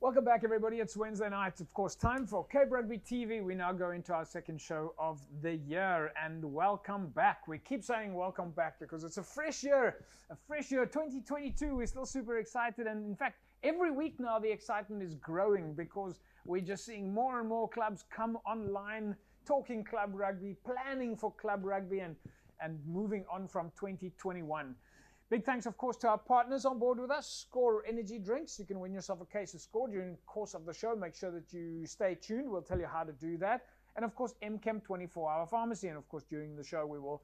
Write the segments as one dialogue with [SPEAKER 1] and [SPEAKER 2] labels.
[SPEAKER 1] Welcome back, everybody. It's Wednesday night. Of course, time for Cape Rugby TV. We now go into our second show of the year, and welcome back. We keep saying welcome back because it's a fresh year, 2022. We're still super excited, and in fact, every week now the excitement is growing because we're just seeing more and more clubs come online, talking club rugby, planning for club rugby, and moving on from 2021. Big thanks, of course, to our partners on board with us, Score Energy Drinks. You can win yourself a case of Score during the course of the show. Make sure that you stay tuned. We'll tell you how to do that. And, of course, MChem 24-hour pharmacy. And, of course, during the show, we will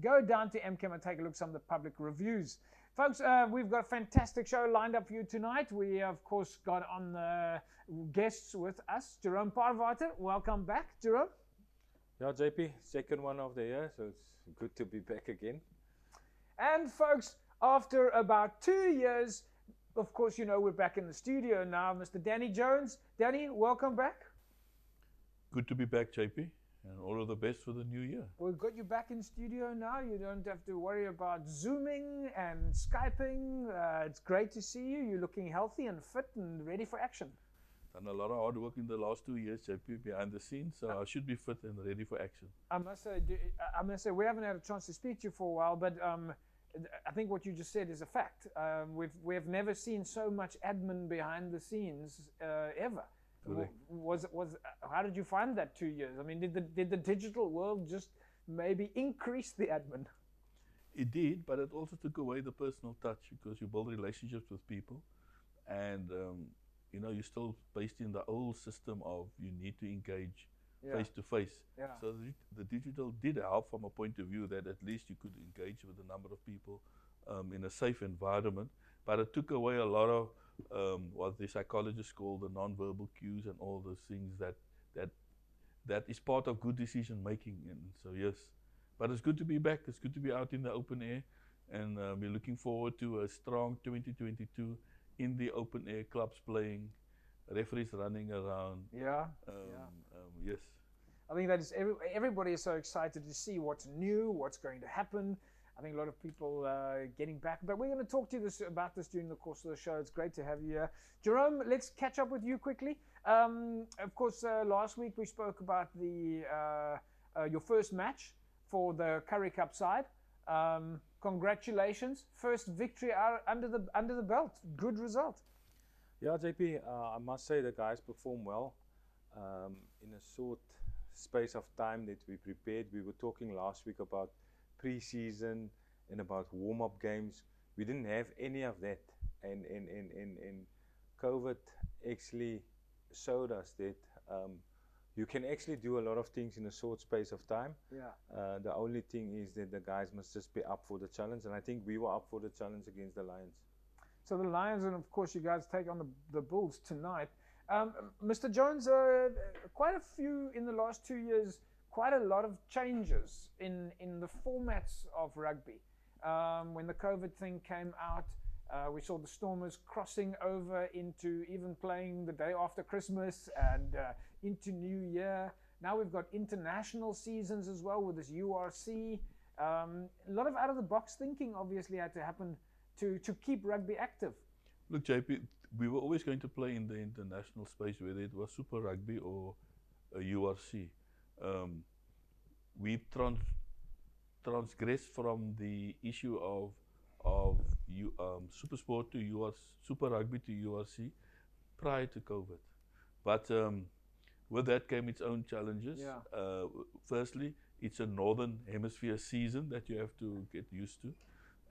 [SPEAKER 1] go down to MChem and take a look at some of the public reviews. Folks, we've got a fantastic show lined up for you tonight. We, of course, got on the guests with us. Jerome Parvater, welcome back, Jerome.
[SPEAKER 2] Yeah, JP, second one of the year, so it's good to be back again.
[SPEAKER 1] And, folks, after about 2 years, of course, you know, we're back in the studio now. Mr. Danny Jones. Danny, welcome back.
[SPEAKER 3] Good to be back, JP, and all of the best for the new year.
[SPEAKER 1] We've got you back in studio now. You don't have to worry about Zooming and Skyping. It's great to see you. You're looking healthy and fit and ready for action.
[SPEAKER 3] Done a lot of hard work in the last 2 years, JP, behind the scenes, so I should be fit and ready for action.
[SPEAKER 1] I must say, we haven't had a chance to speak to you for a while, but I think what you just said is a fact. We've never seen so much admin behind the scenes ever. How did you find that 2 years? I mean, did the digital world just maybe increase the admin?
[SPEAKER 3] It did, but it also took away the personal touch because you build relationships with people, and you know, you're still based in the old system of you need to engage face to face. So the digital did help from a point of view that at least you could engage with a number of people in a safe environment, but it took away a lot of what the psychologists call the non-verbal cues and all those things that is part of good decision making. And so yes, but it's good to be back. It's good to be out in the open air, and we're looking forward to a strong 2022 in the open air, clubs playing, referees running around. Yes.
[SPEAKER 1] I think that is everybody is so excited to see what's new, what's going to happen. I think a lot of people are getting back, but we're going to talk to you about this during the course of the show. It's great to have you here. Jerome, let's catch up with you quickly. Of course, last week we spoke about your first match for the Currie Cup side. Congratulations, first victory under the belt. Good result.
[SPEAKER 2] Yeah, JP, I must say the guys performed well in a short space of time that we prepared. We were talking last week about pre-season and about warm-up games. We didn't have any of that, and COVID actually showed us that you can actually do a lot of things in a short space of time. The only thing is that the guys must just be up for the challenge, and I think we were up for the challenge against the Lions.
[SPEAKER 1] So the Lions, and of course you guys take on the Bulls tonight. Mr. Jones, quite a few in the last 2 years, quite a lot of changes in the formats of rugby. When the COVID thing came out, we saw the Stormers crossing over into even playing the day after Christmas and into New Year. Now we've got international seasons as well with this URC. A lot of out-of-the-box thinking obviously had to happen to keep rugby active.
[SPEAKER 3] Look, JP, we were always going to play in the international space, whether it was Super Rugby or a URC. We transgressed from the issue of Super Sport to URC, Super Rugby to URC prior to COVID. But with that came its own challenges. Firstly, it's a Northern Hemisphere season that you have to get used to.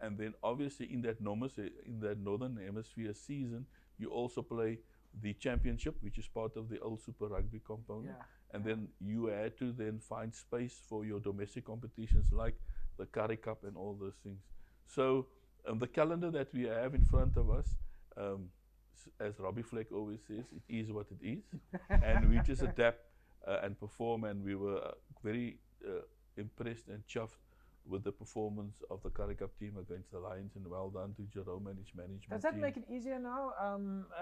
[SPEAKER 3] And then obviously in that Northern Hemisphere season, you also play the championship, which is part of the old Super Rugby component. And then you had to then find space for your domestic competitions like the Currie Cup and all those things. So the calendar that we have in front of us, as Robbie Fleck always says, it is what it is. And we just adapt and perform, and we were very impressed and chuffed with the performance of the Currie Cup team against the Lions, and well done to Jerome and his management
[SPEAKER 1] Does that
[SPEAKER 3] team.
[SPEAKER 1] make it easier now?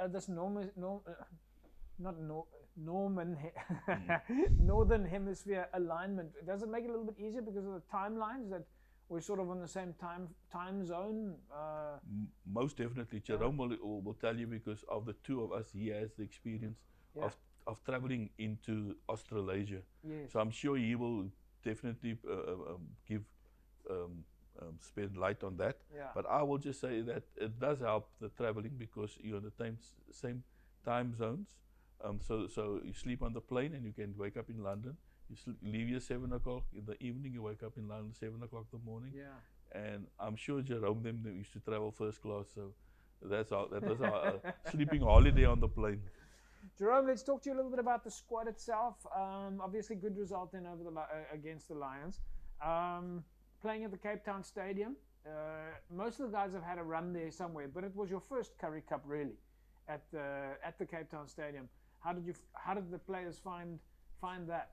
[SPEAKER 1] This Northern Hemisphere alignment, does it make it a little bit easier because of the timelines that we're sort of on the same time zone.
[SPEAKER 3] Most definitely, Jerome will tell you, because of the two of us, he has the experience of traveling into Australasia.
[SPEAKER 1] Yes.
[SPEAKER 3] So I'm sure he will definitely give spend light on that.
[SPEAKER 1] Yeah.
[SPEAKER 3] But I will just say that it does help the traveling, because you're in the same time zones. So you sleep on the plane and you can wake up in London. You leave here 7 o'clock in the evening, you wake up in London 7 o'clock in the morning.
[SPEAKER 1] Yeah.
[SPEAKER 3] And I'm sure Jerome them used to travel first class, so that was our sleeping holiday on the plane.
[SPEAKER 1] Jerome, let's talk to you a little bit about the squad itself. Obviously, good result then over against the Lions. Playing at the Cape Town Stadium. Most of the guys have had a run there somewhere, but it was your first Currie Cup really at the Cape Town Stadium. How did the players find that?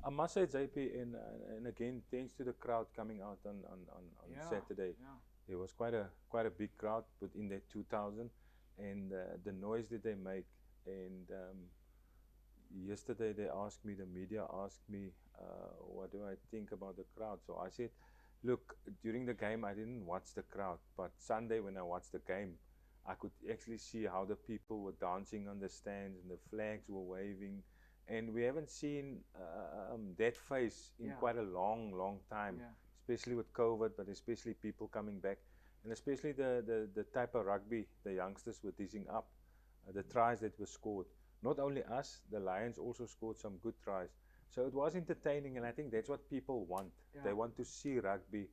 [SPEAKER 2] I must say, JP, and again, thanks to the crowd coming out on Saturday.
[SPEAKER 1] Yeah.
[SPEAKER 2] There was quite a big crowd within that 2,000, and the noise that they make. And yesterday the media asked me, what do I think about the crowd? So I said, look, during the game I didn't watch the crowd, but Sunday when I watched the game, I could actually see how the people were dancing on the stands and the flags were waving. And we haven't seen that face in quite a long time, especially with COVID, but especially people coming back, and especially the type of rugby the youngsters were dishing up, the tries that were scored. Not only us, the Lions also scored some good tries. So it was entertaining, and I think that's what people want. They want to see rugby.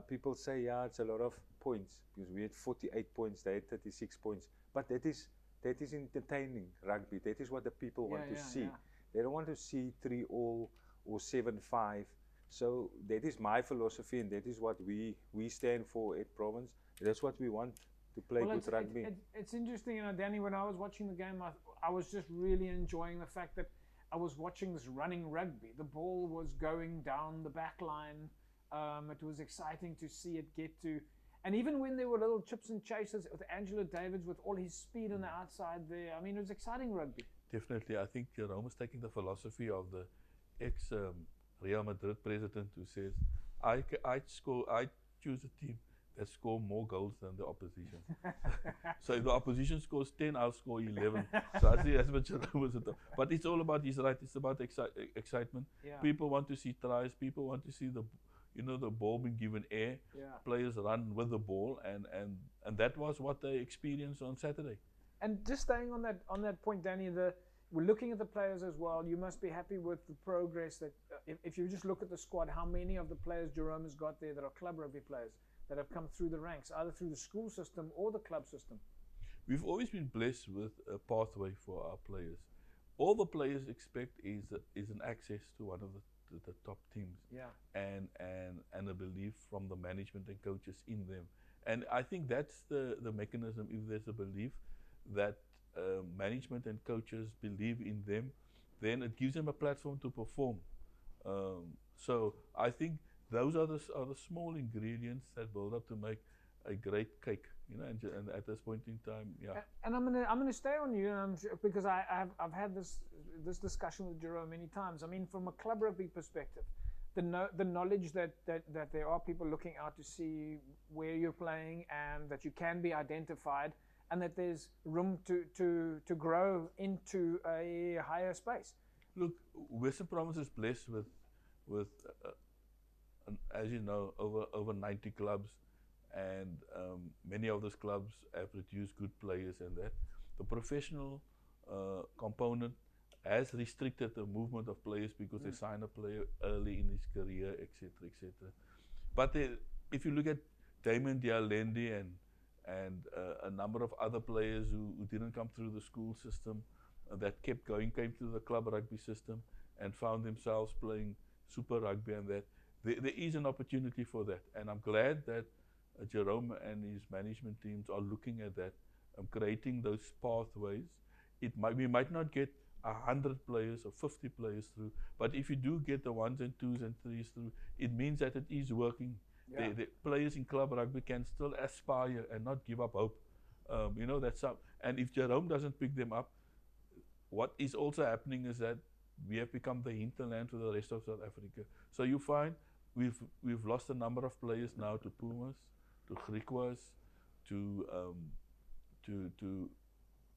[SPEAKER 2] People say, yeah, it's a lot of points, because we had 48 points, they had 36 points, but that is entertaining rugby. That is what the people want to see. They don't want to see 3-3 or 7-5. So that is my philosophy, and that is what we stand for at Province. That's what we want, to play good rugby.
[SPEAKER 1] It's interesting, Danny, when I was watching the game, I was just really enjoying the fact that I was watching this running rugby. The ball was going down the back line. It was exciting to see it get to, and even when there were little chips and chases with Angelo Davids with all his speed on the outside there, I mean, it was exciting rugby.
[SPEAKER 3] Definitely, I think Jerome is taking the philosophy of the ex-Real Madrid president, who says, I choose a team that score more goals than the opposition. So if the opposition scores 10, I'll score 11. So I think that's what Jerome is about. But it's all about, he's right, it's about excitement. People want to see tries, people want to see the ball being given air, players run with the ball, and that was what they experienced on Saturday.
[SPEAKER 1] And just staying on that point, Danny, we're looking at the players as well. You must be happy with the progress that, if you just look at the squad, how many of the players Jerome has got there that are club rugby players that have come through the ranks, either through the school system or the club system.
[SPEAKER 3] We've always been blessed with a pathway for our players. All the players expect is an access to one of the top teams, and a belief from the management and coaches in them. And I think that's the mechanism. If there's a belief that management and coaches believe in them, then it gives them a platform to perform. So I think those are the small ingredients that build up to make a great cake, and at this point in time,
[SPEAKER 1] And I'm gonna stay on you, because I've had this discussion with Jerome many times. I mean, from a club rugby perspective, the knowledge that there are people looking out to see where you're playing, and that you can be identified, and that there's room to grow into a higher space.
[SPEAKER 3] Look, Western Province is blessed with as you know, over 90 clubs, and many of those clubs have produced good players, and that the professional component has restricted the movement of players because they sign a player early in his career, etc., etc. But if you look at Damon Dialendi and a number of other players who didn't come through the school system, that came to the club rugby system and found themselves playing super rugby, and that there is an opportunity for that. And I'm glad that Jerome and his management teams are looking at that, creating those pathways. We might not get 100 players or 50 players through, but if you do get the 1s and 2s and 3s through, it means that it is working. The players in club rugby can still aspire and not give up hope. That's up. And if Jerome doesn't pick them up, what is also happening is that we have become the hinterland for the rest of South Africa. So you find we've lost a number of players now to Pumas, to Griquas, to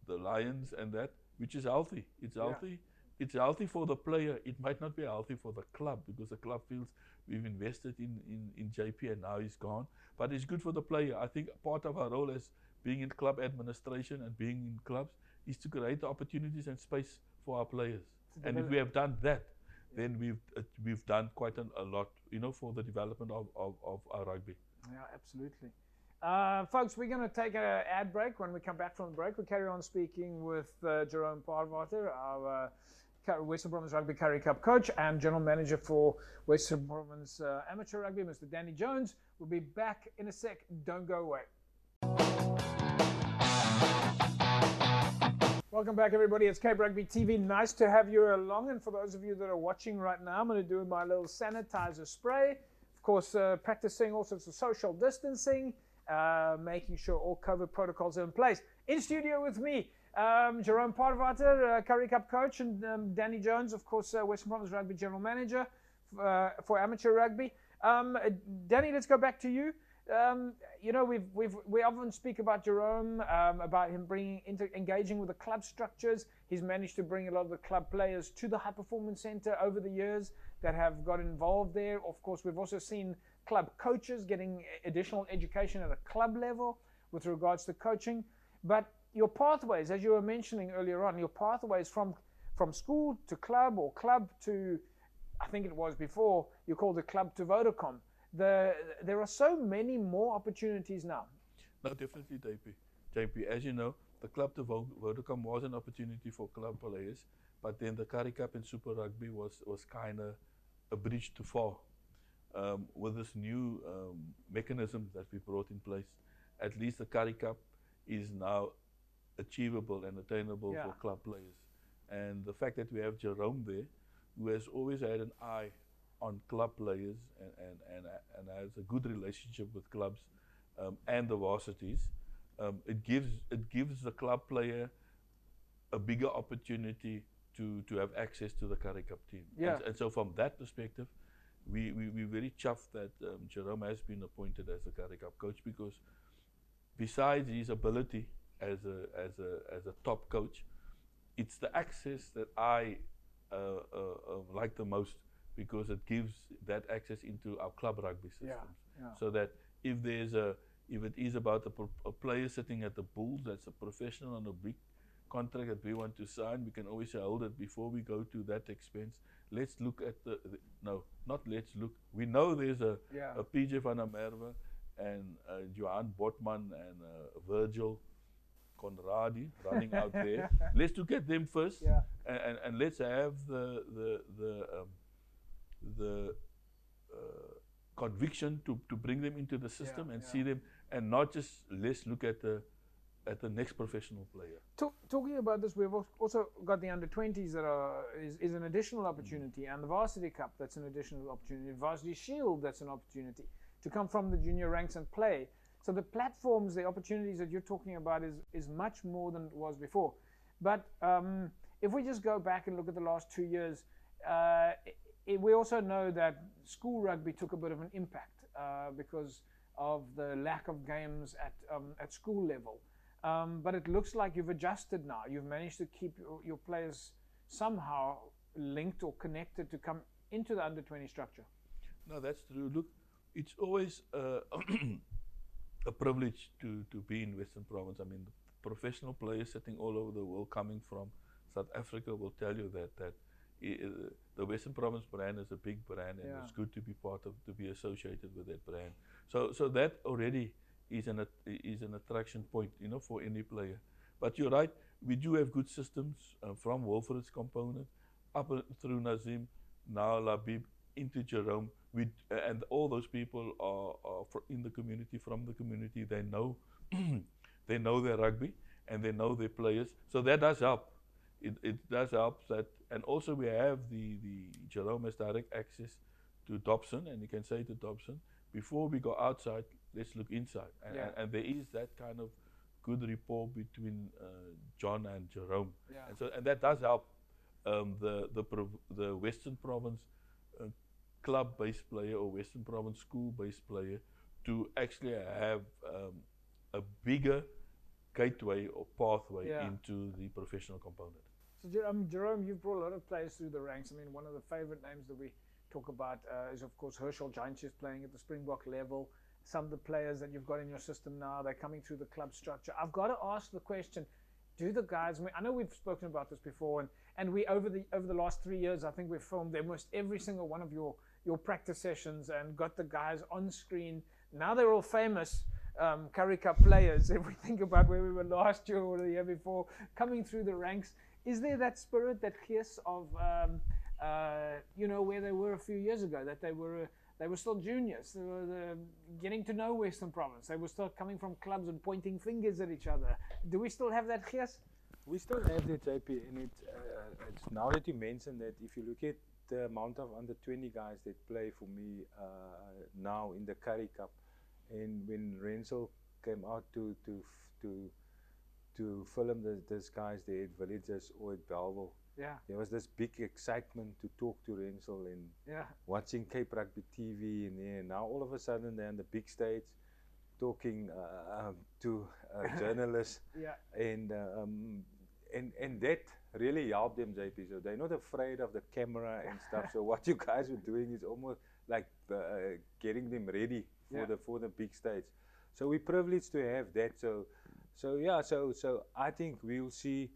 [SPEAKER 3] the Lions and that, which is healthy. It's healthy. It's healthy for the player. It might not be healthy for the club because the club feels we've invested in JP and now he's gone. But it's good for the player. I think part of our role as being in club administration and being in clubs is to create the opportunities and space for our players. And if we have done that, then we've done quite a lot, for the development of our rugby.
[SPEAKER 1] Yeah, absolutely. Folks, we're going to take an ad break. When we come back from the break, we'll carry on speaking with Jerome Parvater, our Western Province Rugby Currie Cup coach and General Manager for Western Province Amateur Rugby, Mr. Danny Jones. We'll be back in a sec. Don't go away. Welcome back, everybody. It's Cape Rugby TV. Nice to have you along. And for those of you that are watching right now, I'm going to do my little sanitizer spray. Of course, practicing all sorts of social distancing, making sure all COVID protocols are in place. In studio with me, Jerome Parvater, Currie Cup coach, and Danny Jones, of course, Western Province Rugby General Manager for amateur rugby. Danny, let's go back to you. We often speak about Jerome, about him engaging with the club structures. He's managed to bring a lot of the club players to the High Performance Center over the years that have got involved there. Of course, we've also seen club coaches getting additional education at a club level with regards to coaching. But your pathways, as you were mentioning earlier on, your pathways from school to club or club to, I think it was before, you called it club to Vodacom. There are so many more opportunities now.
[SPEAKER 3] No, definitely, JP. As you know, the club to Vodacom was an opportunity for club players, but then the Currie Cup and Super Rugby was kind of a bridge too far. With this new mechanism that we brought in place, at least the Currie Cup is now achievable and attainable for club players. And the fact that we have Jerome there, who has always had an eye on club players and has a good relationship with clubs and the varsities, it gives the club player a bigger opportunity to have access to the Currie Cup team.
[SPEAKER 1] Yeah.
[SPEAKER 3] And so from that perspective, we're very chuffed that Jerome has been appointed as the Currie Cup coach, because besides his ability as a top coach, it's the access that I like the most, because it gives that access into our club rugby systems. So that if it is about a player sitting at the Bulls that's a professional on a big contract that we want to sign, we can always say, hold it, before we go to that expense, let's look at we know there's a PJ van der Merwe and Johan Botman and Virgil Conradi running out there. Let's look at them first, and let's have the conviction to bring them into the system and see them, and not just let's look at the next professional player.
[SPEAKER 1] Talking about this, we've also got the under-20s that is an additional opportunity, and the Varsity Cup, that's an additional opportunity, Varsity Shield, that's an opportunity to come from the junior ranks and play. So the platforms, the opportunities that you're talking about is much more than it was before. But if we just go back and look at the last 2 years, we also know that school rugby took a bit of an impact because of the lack of games at school level. But it looks like you've adjusted now. You've managed to keep your players somehow linked or connected to come into the under-20 structure.
[SPEAKER 3] No, that's true. Look, it's always a privilege to be in Western Province. I mean, the professional players sitting all over the world coming from South Africa will tell you that the Western Province brand is a big brand, and it's good to be associated with that brand. So that already is an attraction point, for any player. But you're right, we do have good systems from Wilfred's component up through Nazim, now Labib, into Jerome. And all those people are in the community, from the community. They know they know their rugby and they know their players. So that does help. It does help that, and also we have the Jerome has direct access to Dobson, and you can say to Dobson, before we go outside, let's look inside. And there is that kind of good rapport between John and Jerome. And that does help the Western Province club-based player or Western Province school-based player to actually have a bigger gateway or pathway into the professional component.
[SPEAKER 1] So Jerome, you've brought a lot of players through the ranks. I mean, one of the favorite names that we talk about is, of course, Herschel Giantjes playing at the Springbok level. Some of the players that you've got in your system now, they're coming through the club structure. I've got to ask the question, do the guys, I know we've spoken about this before, and we over the last 3 years, I think we've filmed almost every single one of your practice sessions and got the guys on screen. Now they're all famous Currie Cup players. If we think about where we were last year or the year before, coming through the ranks, is there that spirit, that gees of, where they were a few years ago, that they were still juniors, they were getting to know Western Province, they were still coming from clubs and pointing fingers at each other. Do we still have that gees?
[SPEAKER 2] We still have that, JP, and it's now that you mentioned that, if you look at the amount of under 20 guys that play for me now in the Currie Cup, and when Renzel came out to film these guys there at Villages or at Bellville, there was this big excitement to talk to Renzel and watching Cape Rugby TV, and now all of a sudden they're on the big stage talking to journalists, and that really helped them, JP. So they're not afraid of the camera and stuff. So what you guys were doing is almost like getting them ready for the big stage. So we're privileged to have that. So I think we'll see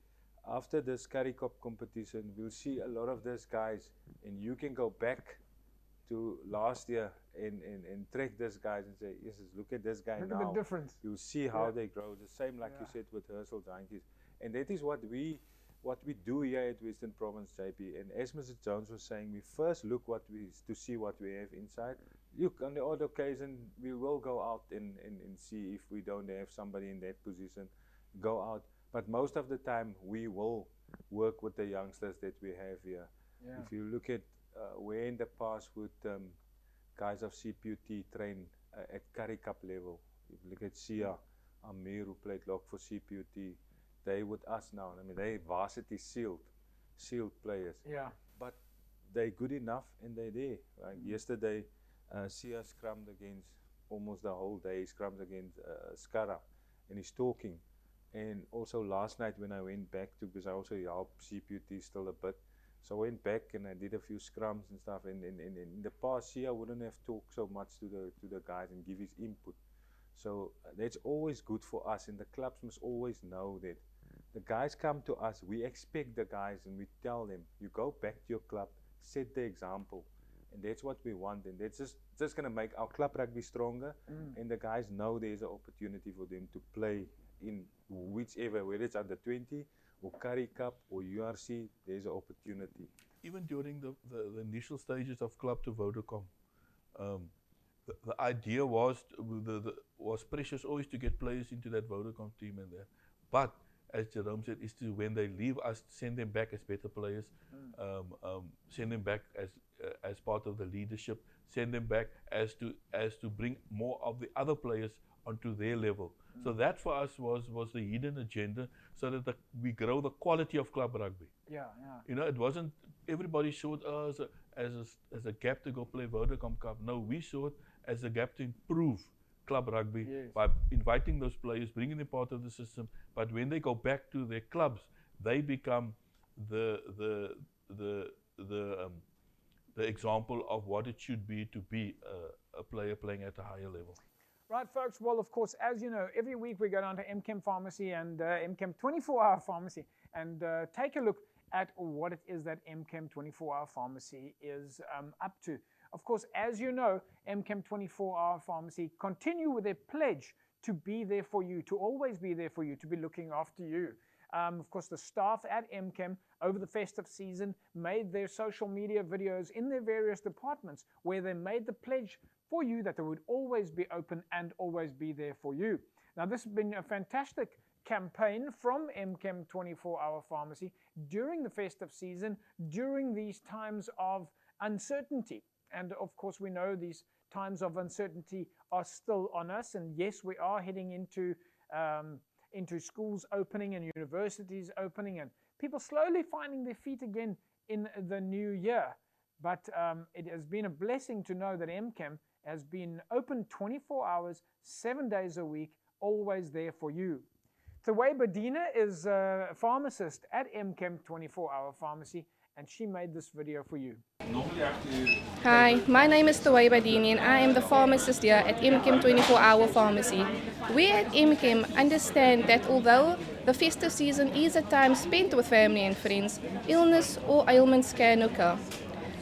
[SPEAKER 2] after this Currie Cup competition, we'll see a lot of these guys, and you can go back to last year and track these guys and say, yes, look at this guy now.
[SPEAKER 1] Look at the difference.
[SPEAKER 2] You'll see how they grow. The same like you said with Herschel Giantjes. And that is what we do here at Western Province, JP. And as Mr. Jones was saying, we first look to see what we have inside. Look, on the odd occasion, we will go out and see if we don't have somebody in that position, go out. But most of the time, we will work with the youngsters that we have here. If you look at where in the past would guys of CPUT train at Currie Cup level, if you look at Sia, Amir, who played lock for CPUT, they with us now. I mean, they varsity sealed players. But they're good enough and they're there. Like yesterday, Sia scrummed against almost the whole day. He scrummed against Skara, and he's talking. And also last night when I went back to, because I also helped CPUT still a bit, so I went back and I did a few scrums and stuff. And in the past, Sia wouldn't have talked so much to the guys and give his input. So that's always good for us, and the clubs must always know that the guys come to us, we expect the guys, and we tell them, you go back to your club, set the example, and that's what we want, and that's just going to make our club rugby stronger, and the guys know there's an opportunity for them to play in whichever, whether it's under 20 or Currie Cup or URC, there's an opportunity.
[SPEAKER 3] Even during the initial stages of club to Vodacom, the idea was Precious always to get players into that Vodacom team and there. But as Jerome said, is to when they leave us, send them back as better players, send them back as part of the leadership, send them back as to bring more of the other players onto their level. So that for us was the hidden agenda, so that we grow the quality of club rugby. You know, it wasn't everybody saw it as a gap to go play Vodacom Cup. No, we saw it as a gap to improve club rugby by inviting those players, bringing them part of the system. But when they go back to their clubs, they become the example of what it should be to be a player playing at a higher level.
[SPEAKER 1] Right, folks. Well, of course, as you know, every week we go down to MChem Pharmacy and MChem 24-hour Pharmacy and take a look at what it is that MChem 24-hour Pharmacy is up to. Of course, as you know, MChem 24-hour Pharmacy continue with their pledge to be there for you, to always be there for you, to be looking after you. Of course, the staff at MChem over the festive season made their social media videos in their various departments where they made the pledge for you that they would always be open and always be there for you. Now, this has been a fantastic campaign from MChem 24-hour Pharmacy during the festive season, during these times of uncertainty. And of course, we know these times of uncertainty are still on us. And yes, we are heading into schools opening and universities opening and people slowly finding their feet again in the new year. But it has been a blessing to know that MChem has been open 24 hours, 7 days a week, always there for you. Thaway Badina is a pharmacist at MChem 24-hour pharmacy, and she made this video for you.
[SPEAKER 4] Hi, my name is Thaway Badini and I am the pharmacist here at MChem 24-hour pharmacy. We at MChem understand that although the festive season is a time spent with family and friends, illness or ailments can occur.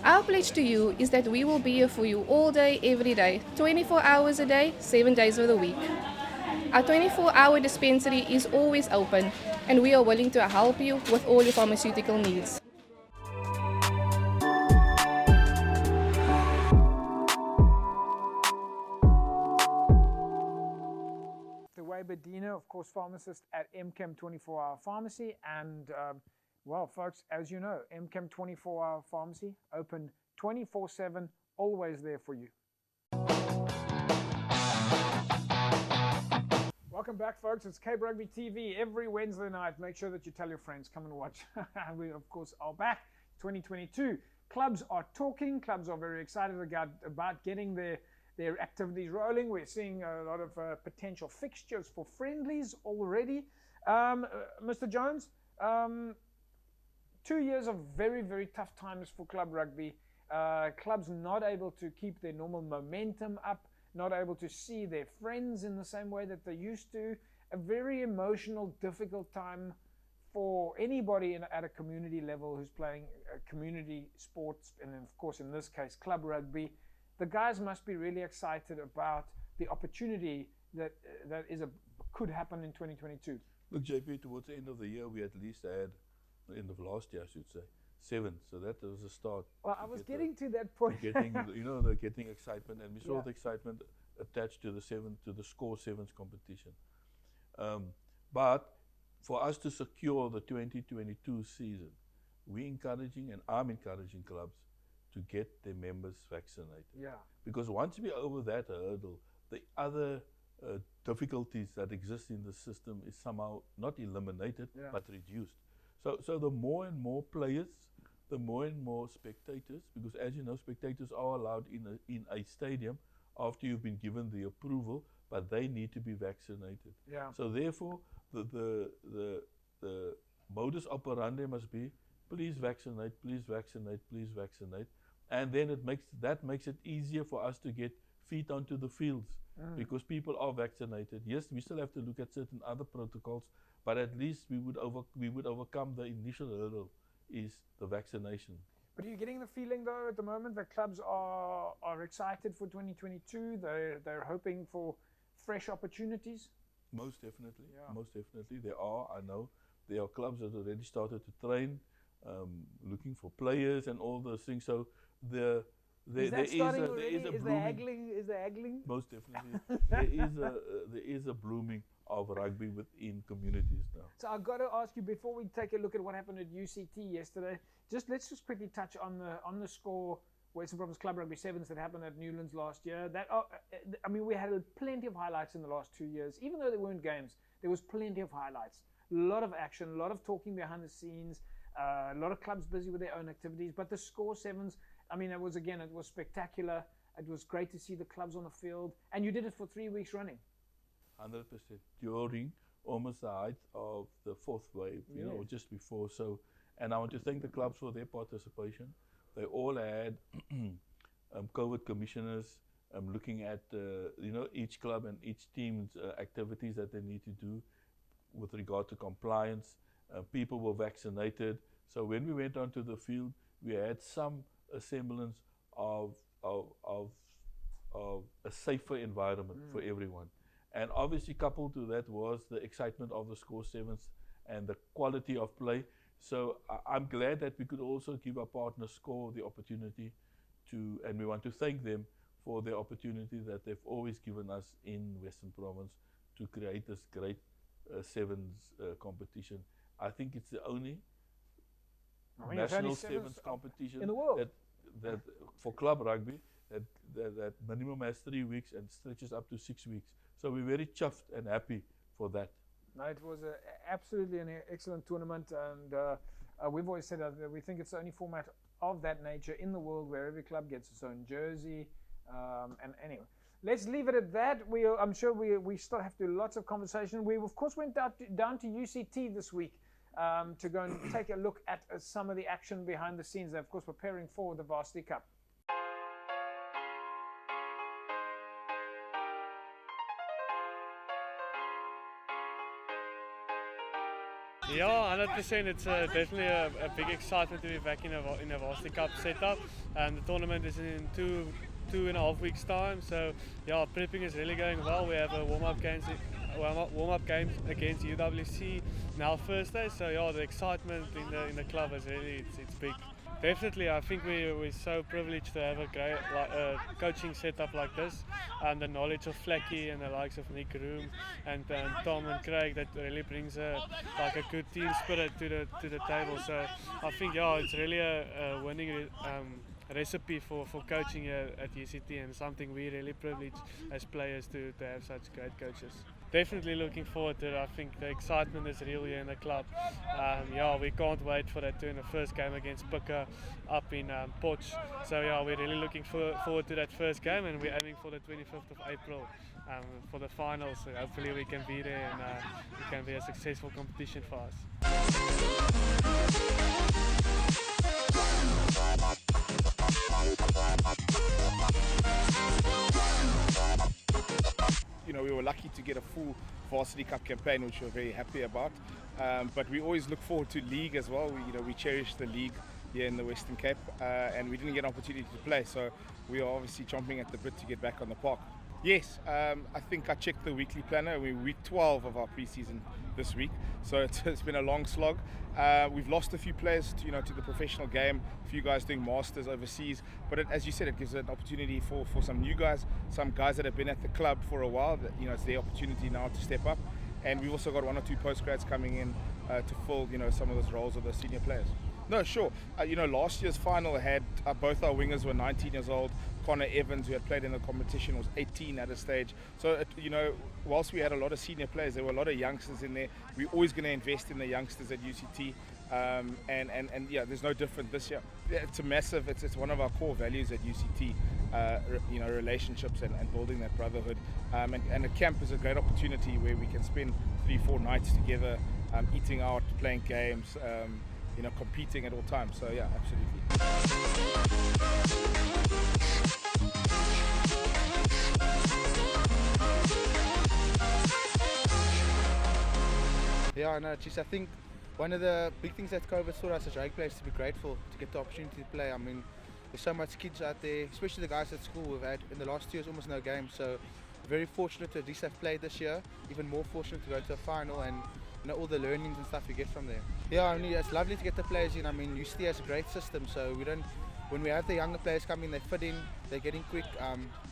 [SPEAKER 4] Our pledge to you is that we will be here for you all day, every day, 24 hours a day, 7 days of the week. Our 24-hour dispensary is always open and we are willing to help you with all your pharmaceutical needs.
[SPEAKER 1] Thaway Badina, of course, pharmacist at MChem 24-hour pharmacy, and well, folks, as you know, MChem 24-hour pharmacy, open 24/7, always there for you. Welcome back, folks. It's Cape Rugby TV every Wednesday night. Make sure that you tell your friends, come and watch. We, of course, are back 2022. Clubs are talking. Clubs are very excited about getting their activities rolling. We're seeing a lot of potential fixtures for friendlies already. Mr. Jones, 2 years of very, very tough times for club rugby. Clubs not able to keep their normal momentum up, not able to see their friends in the same way that they used to. A very emotional, difficult time for anybody at a community level who's playing community sports, and then of course in this case club rugby. The guys must be really excited about the opportunity that could happen in 2022.
[SPEAKER 3] Look, JP, towards the end of the year, we at least had, the end of last year, I should say, 7. So that was a start.
[SPEAKER 1] Well, I was getting to that point.
[SPEAKER 3] Getting, they're getting excitement, and we saw
[SPEAKER 1] Yeah.
[SPEAKER 3] the excitement attached to the score sevens competition. But for us to secure the 2022 season, I'm encouraging clubs to get their members vaccinated.
[SPEAKER 1] Yeah.
[SPEAKER 3] Because once we're over that hurdle, the other difficulties that exist in the system is somehow not eliminated,
[SPEAKER 1] Yeah.
[SPEAKER 3] but reduced. So the more and more players, the more and more spectators, because as you know, spectators are allowed in a stadium after you've been given the approval, but they need to be vaccinated.
[SPEAKER 1] Yeah.
[SPEAKER 3] So therefore, the modus operandi must be, please vaccinate, please vaccinate, please vaccinate. And then that makes it easier for us to get feet onto the fields, because people are vaccinated. Yes, we still have to look at certain other protocols, but at least we would overcome the initial hurdle, is the vaccination.
[SPEAKER 1] But are you getting the feeling though at the moment that clubs are excited for 2022? They're hoping for fresh opportunities?
[SPEAKER 3] Most definitely,
[SPEAKER 1] Yeah.
[SPEAKER 3] most definitely. I know. There are clubs that already started to train, looking for players and all those things. So there is a blooming.
[SPEAKER 1] Is there haggling?
[SPEAKER 3] Most definitely, there is a blooming of rugby within communities now.
[SPEAKER 1] So I've got to ask you, before we take a look at what happened at UCT yesterday, let's just quickly touch on the score Western Province Club Rugby Sevens that happened at Newlands last year. We had plenty of highlights in the last 2 years. Even though there weren't games, there was plenty of highlights. A lot of action, a lot of talking behind the scenes, a lot of clubs busy with their own activities. But the score sevens, it was spectacular. It was great to see the clubs on the field. And you did it for 3 weeks running.
[SPEAKER 3] 100%. During almost the height of the 4th wave, or just before. So, and I want to thank the clubs for their participation. They all had COVID commissioners looking at each club and each team's activities that they need to do with regard to compliance. People were vaccinated. So when we went onto the field, we had some semblance of a safer environment for everyone. And obviously coupled to that was the excitement of the score sevens and the quality of play. So I'm glad that we could also give our partner SCORE the opportunity to, and we want to thank them for the opportunity that they've always given us in Western Province to create this great sevens competition. I think it's the only national sevens competition
[SPEAKER 1] in the world
[SPEAKER 3] that for club rugby that minimum has 3 weeks and stretches up to 6 weeks. So we're very chuffed and happy for that.
[SPEAKER 1] No, it was absolutely an excellent tournament, and we've always said that we think it's the only format of that nature in the world, where every club gets its own jersey. And anyway, let's leave it at that. I'm sure we still have to do lots of conversation. We of course went down to UCT this week to go and take a look at some of the action behind the scenes. They're of course preparing for the Varsity Cup.
[SPEAKER 5] Yeah, 100%. It's definitely a big excitement to be back in a Varsity Cup setup. The tournament is in two and a half weeks time. So yeah, prepping is really going well. We have a warm-up games against UWC now Thursday. So yeah, the excitement in the club is really it's big. Definitely, I think we're so privileged to have a great coaching setup like this, and the knowledge of Flecky and the likes of Nick Room and Tom and Craig, that really brings a good team spirit to the table. So I think yeah, it's really a winning recipe for coaching at UCT, and something we really privileged as players to have such great coaches. Definitely looking forward to it. I think the excitement is real here in the club. Yeah, we can't wait for that to in the first game against Pika up in Potch. So yeah, we're really looking forward to that first game, and we're aiming for the 25th of April for the finals. So hopefully we can be there, and it can be a successful competition for us.
[SPEAKER 6] You know, we were lucky to get a full Varsity Cup campaign, which we're very happy about. But we always look forward to league as well. We cherish the league here in the Western Cape, and we didn't get an opportunity to play, so we are obviously chomping at the bit to get back on the park. Yes, I think I checked the weekly planner. We're week 12 of our pre-season this week, so it's been a long slog. We've lost a few players to the professional game, a few guys doing masters overseas, but as you said, it gives an opportunity for some new guys, some guys that have been at the club for a while. That it's their opportunity now to step up, and we've also got 1 or 2 postgrads coming in to fill some of those roles of the senior players. No, sure. Last year's final had both our wingers were 19 years old. Connor Evans, who had played in the competition, was 18 at a stage. So, whilst we had a lot of senior players, there were a lot of youngsters in there. We're always going to invest in the youngsters at UCT. And yeah, there's no different this year. It's a massive, it's one of our core values at UCT, relationships and building that brotherhood. And a camp is a great opportunity where we can spend 3-4 nights together, eating out, playing games, competing at all times. So yeah, absolutely.
[SPEAKER 7] Yeah, no, I think one of the big things that COVID taught us as rugby players is to be grateful to get the opportunity to play. I mean, there's so much kids out there, especially the guys at school. We've had in the last 2 years almost no games, so very fortunate to at least have played this year. Even more fortunate to go to a final and all the learnings and stuff you get from there. Yeah, I mean, it's lovely to get the players in. I mean, UCT has a great system, so when we have the younger players coming, they fit in, they're getting quick.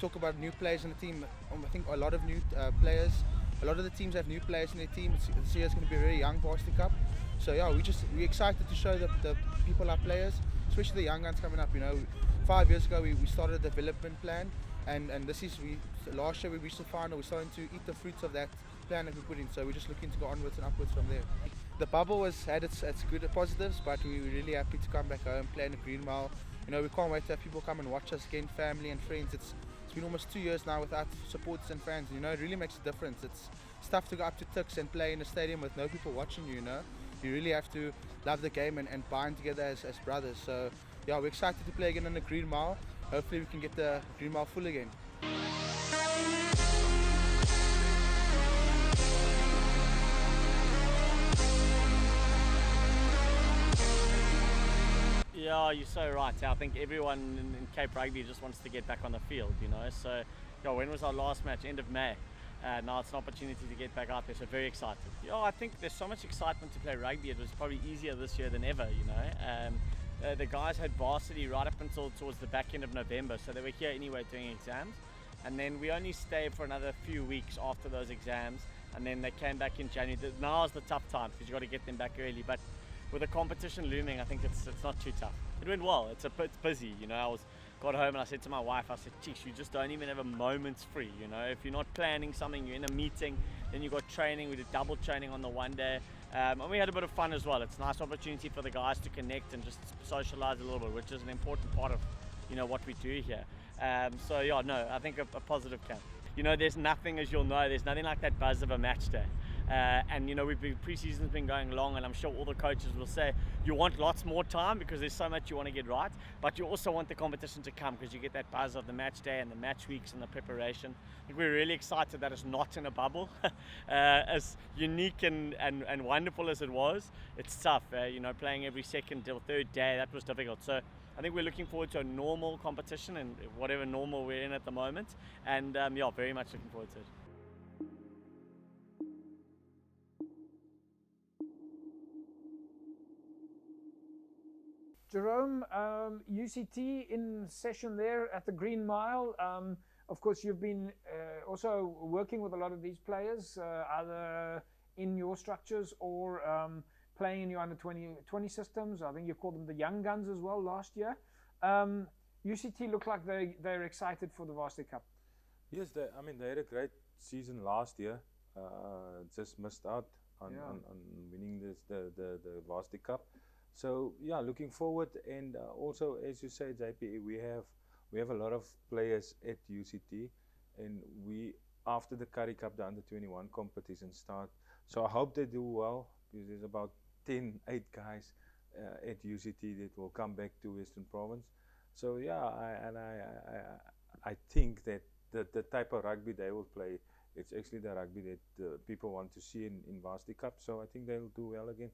[SPEAKER 7] Talk about new players in the team. I think a lot of new players. A lot of the teams have new players in their team. This year is going to be a very young Varsity Cup. So yeah, we're excited to show the people our players, especially the young guns coming up. 5 years ago we started a development plan, and last year we reached the final. We're starting to eat the fruits of that plan that we put in. So we're just looking to go onwards and upwards from there. The bubble had its good positives, but we're really happy to come back home, play in the Green Mile. We can't wait to have people come and watch us again, family and friends. It's been almost 2 years now without supporters and fans. It really makes a difference. It's tough to go up to Tuks and play in a stadium with no people watching you. You really have to love the game and bind together as brothers. So yeah, we're excited to play again on the Green Mile. Hopefully we can get the Green Mile full again.
[SPEAKER 8] Yeah, you're so right. I think everyone in Cape Rugby just wants to get back on the field, So, yeah, when was our last match? End of May. Now it's an opportunity to get back out there, so very excited. Yeah, I think there's so much excitement to play rugby. It was probably easier this year than ever, The guys had varsity right up until towards the back end of November, so they were here anyway doing exams. And then we only stayed for another few weeks after those exams, and then they came back in January. Now is the tough time because you've got to get them back early. But with the competition looming, I think it's not too tough. It went well. It's busy, got home and I said to my wife, I said, geez, you just don't even have a moment's free, you know. If you're not planning something, you're in a meeting, then you got training. We did double training on the one day, and we had a bit of fun as well. It's a nice opportunity for the guys to connect and just socialize a little bit, which is an important part of, you know, what we do here. So yeah, no, I think a positive camp. You know, there's nothing, as you'll know, there's nothing like that buzz of a match day. And you know, pre-season's been going long, and I'm sure all the coaches will say you want lots more time because there's so much you want to get right, but you also want the competition to come because you get that buzz of the match day and the match weeks and the preparation. I think we're really excited that it's not in a bubble. As unique and wonderful as it was, it's tough. You know, playing every second till third day, that was difficult. So I think we're looking forward to a normal competition and whatever normal we're in at the moment, and yeah, very much looking forward to it.
[SPEAKER 1] Jerome, UCT in session there at the Green Mile. Of course, you've been also working with a lot of these players, either in your structures or playing in your under 20 systems. I think you called them the young guns as well last year. UCT look like they're excited for the Varsity Cup.
[SPEAKER 2] Yes, they had a great season last year. Just missed out on winning the Varsity Cup. So yeah, looking forward, and also, as you say, JP, we have a lot of players at UCT, and we, after the Currie Cup, the under 21 competition start. So I hope they do well, because there's about 8 guys at UCT that will come back to Western Province. So yeah, I think that the type of rugby they will play, it's actually the rugby that people want to see in Varsity Cup. So I think they'll do well again.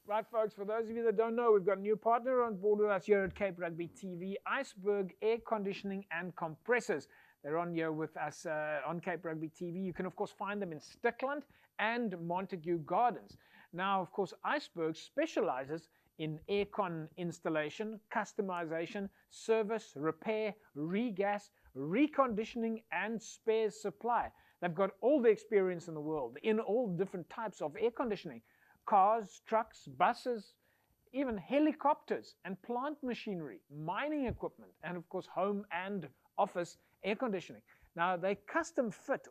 [SPEAKER 1] Right, folks, for those of you that don't know, we've got a new partner on board with us here at Cape Rugby TV, Iceberg Air Conditioning and Compressors. They're on here with us on Cape Rugby TV. You can, of course, find them in Stickland and Montague Gardens. Now, of course, Iceberg specializes in aircon installation, customization, service, repair, regas, reconditioning, and spares supply. They've got all the experience in the world in all different types of air conditioning. Cars, trucks, buses, even helicopters and plant machinery, mining equipment, and of course home and office air conditioning. Now they custom fit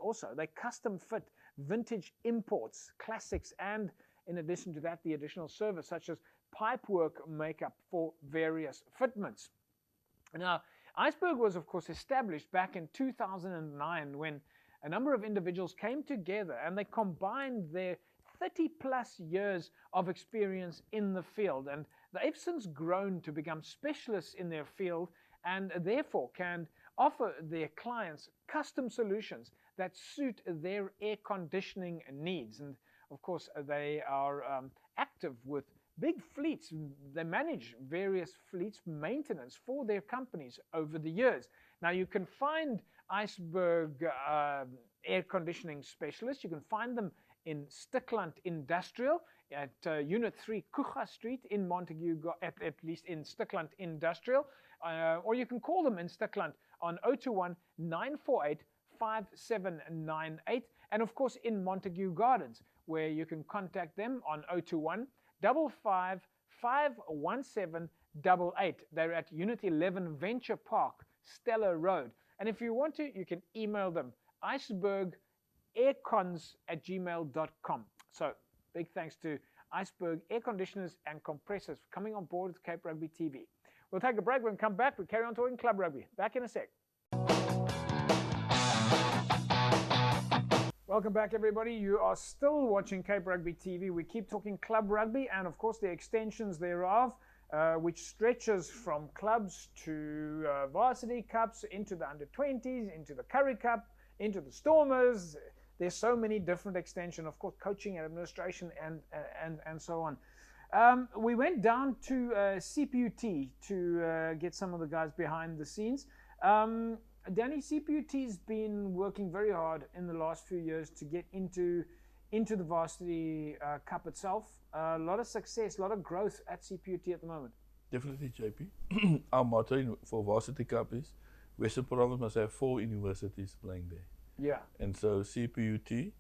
[SPEAKER 1] vintage imports, classics, and in addition to that, the additional service such as pipework makeup for various fitments. Now, Iceberg was of course established back in 2009 when a number of individuals came together and they combined their 30+ years of experience in the field, and they've since grown to become specialists in their field and therefore can offer their clients custom solutions that suit their air conditioning needs. And of course they are active with big fleets. They manage various fleets maintenance for their companies over the years. Now you can find Iceberg air conditioning specialists. You can find them in Stickland Industrial at Unit 3 Kucha Street in Montague, at least in Stickland Industrial, or you can call them in Stickland on 021 948 5798, and of course in Montague Gardens, where you can contact them on 021 55 517 88. They're at Unit 11 Venture Park, Stella Road, and if you want to, you can email them icebergaircons@gmail.com. So big thanks to Iceberg Air Conditioners and Compressors for coming on board with Cape Rugby TV. We'll take a break. When we come back, we carry on talking club rugby. Back in a sec. Welcome back, everybody. You are still watching Cape Rugby TV. We keep talking club rugby and, of course, the extensions thereof, which stretches from clubs to varsity cups, into the under-20s, into the Currie Cup, into the Stormers. There's so many different extensions, of course, coaching and administration and so on. We went down to CPUT to get some of the guys behind the scenes. Danny, CPUT's been working very hard in the last few years to get into the Varsity Cup itself. A lot of success, a lot of growth at CPUT at the moment.
[SPEAKER 3] Definitely, JP. Our motto for Varsity Cup is Western Province must have 4 universities playing there.
[SPEAKER 1] Yeah.
[SPEAKER 3] And so CPUT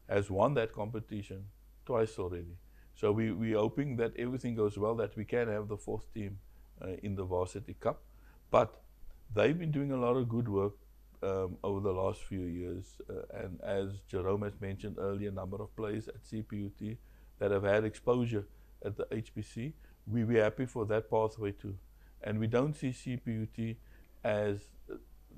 [SPEAKER 3] has won that competition twice already. So we're hoping that everything goes well, that we can have the 4th team in the Varsity Cup. But they've been doing a lot of good work over the last few years. And as Jerome has mentioned earlier, a number of players at CPUT that have had exposure at the HPC, we be happy for that pathway too. And we don't see CPUT as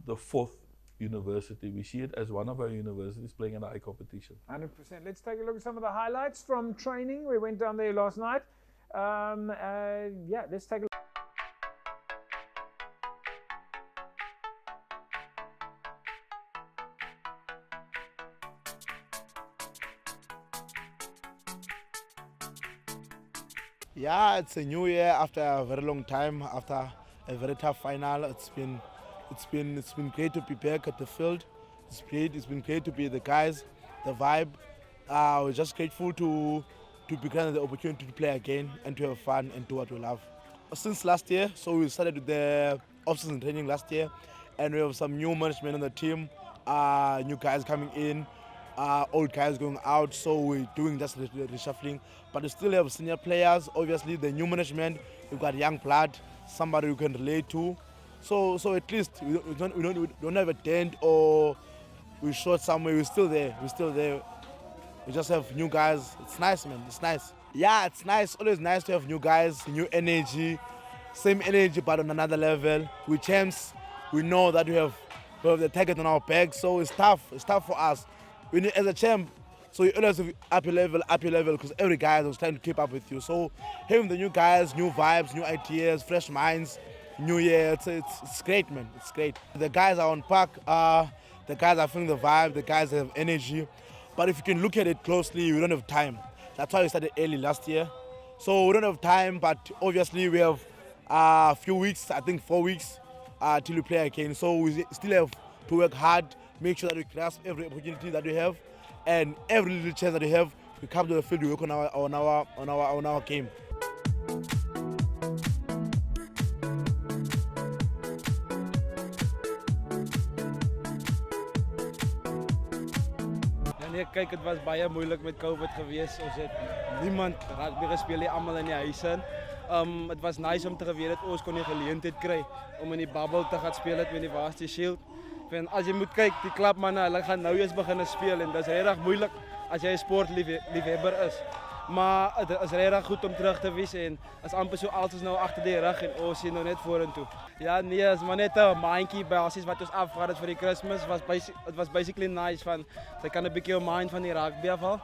[SPEAKER 3] the fourth university. We see it as one of our universities playing in a high competition.
[SPEAKER 1] 100%. Let's take a look at some of the highlights from training. We went down there last night. Yeah, let's take a look.
[SPEAKER 7] Yeah, it's a new year after a very long time, after a very tough final. It's been great to be back at the field. It's been great to be the guys, the vibe. We're just grateful to be granted the opportunity to play again and to have fun and do what we love. Since last year, so we started with the off-season training last year, and we have some new management on the team, new guys coming in, old guys going out, so we're doing just reshuffling. But we still have senior players, obviously the new management, we've got young blood, somebody we can relate to. So at least we don't have a dent or we're short somewhere, we're still there. We just have new guys. It's nice, man, it's nice. Yeah, it's nice, always nice to have new guys, new energy, same energy but on another level. We're champs, we know that we have the target on our back, so it's tough for us. We need, as a champ, so you always have up your level, because every guy was trying to keep up with you. So having the new guys, new vibes, new ideas, fresh minds, new year, it's great, man, it's great. The guys are on park, the guys are feeling the vibe, the guys have energy. But if you can look at it closely, we don't have time. That's why we started early last year. So we don't have time, but obviously we have a few weeks, I think 4 weeks, till we play again. So we still have to work hard, make sure that we grasp every opportunity that we have, and every little chance that we have, we come to the field, we work on our game.
[SPEAKER 9] Nee, kyk, het was baie moeilik met COVID geweest. Ons het niemand rugby gespeel nie, almal in die huis in. Het was nice om te geweet dat ons kon die geleentheid kry om in die bubble te gaan speel het met die Varsity Shield. En as jy moet kyk, die klapmanne, hulle gaan nou eers begin speel en dit is regtig moeilik as jy 'n sportliefhebber is. Maar het is regtig goed om terug te wees en as amper so alles is nou agter die rug en ons sien nou net vorentoe. Ja, nee, is maar net 'n maandjie basis wat ons afgehad het vir die Kersfees. It was basically nice van sy kan 'n bietjie 'n mind van die rugby afhaal.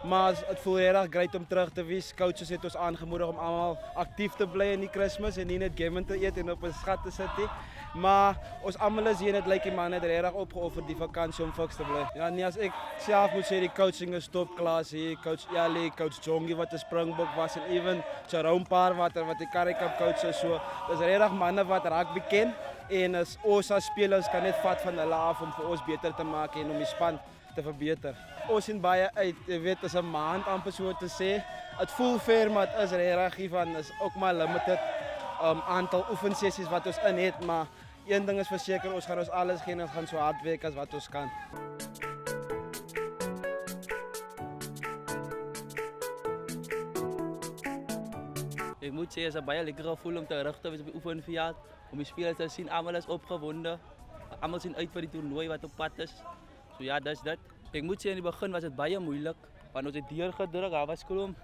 [SPEAKER 9] Maar het voel regtig great om terug te wees. Coaches het ons aangemoedig om almal aktief te bly in die Kersfees en nie net game te eet en op 'n schat te sit nie. Maar ons almal is hier net lyk die man het regtig opgeoffer die vakansie om fiks te bly. Ja, nee, as ek self moet sê die coaching is topklas hier. Coach Jali, coach Jongi wat 'n Springbok was en even Jerome Parwater wat die Currie Cup coach is. So, dis regtig manne wat rugby ken en ons as spelers kan net vat van hulle af om vir ons beter te maak en om die span te verbeter. Ons sien baie uit, jy weet, is 'n maand amper so te sê. Dit voel fair, maar dit is regtig hiervan is ook maar limited aantal oefensessies wat ons in het, maar een ding is verseker, ons gaan ons alles gee en ons gaan so hard werk as wat ons kan.
[SPEAKER 10] Ek moet sê, is 'n baie lekker gevoel om terug te wees op die oefenveld, om die spelers te sien, almal is opgewonde, almal sien uit vir die toernooi wat op pad is. So ja, dis dit. Ek moet sê in die begin was dit baie moeilik, want ons het deurgedruk, daar was klomp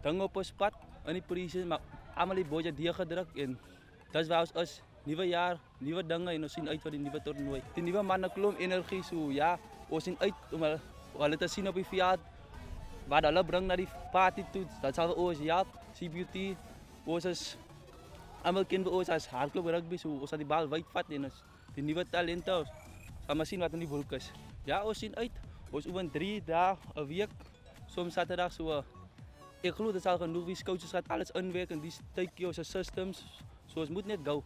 [SPEAKER 10] dinge op ons pad in die pre-season, maar almal die boys het deurgedruk en dis waar ons is. Nuwe jaar, nuwe dinge en ons sien uit vir die nuwe toernooi. Die nuwe manne klomp energie, so ja, ons sien uit om hulle te sien op die veld, wat hulle bring na die party toe, dat sal ons help, CPUT, ons is, almal ken ons as hardloop rugby, so ons sal die bal wyd vat en ons, die nuwe talente, ons sal maar sien wat in die wolk is. Ja, ons sien uit, ons oefen 3 dae 'n week, soms Saterdag so. Ek glo dit sal genoeg wees, coaches gaan alles inwerk en die tydjie ons systems, so ons moet net go.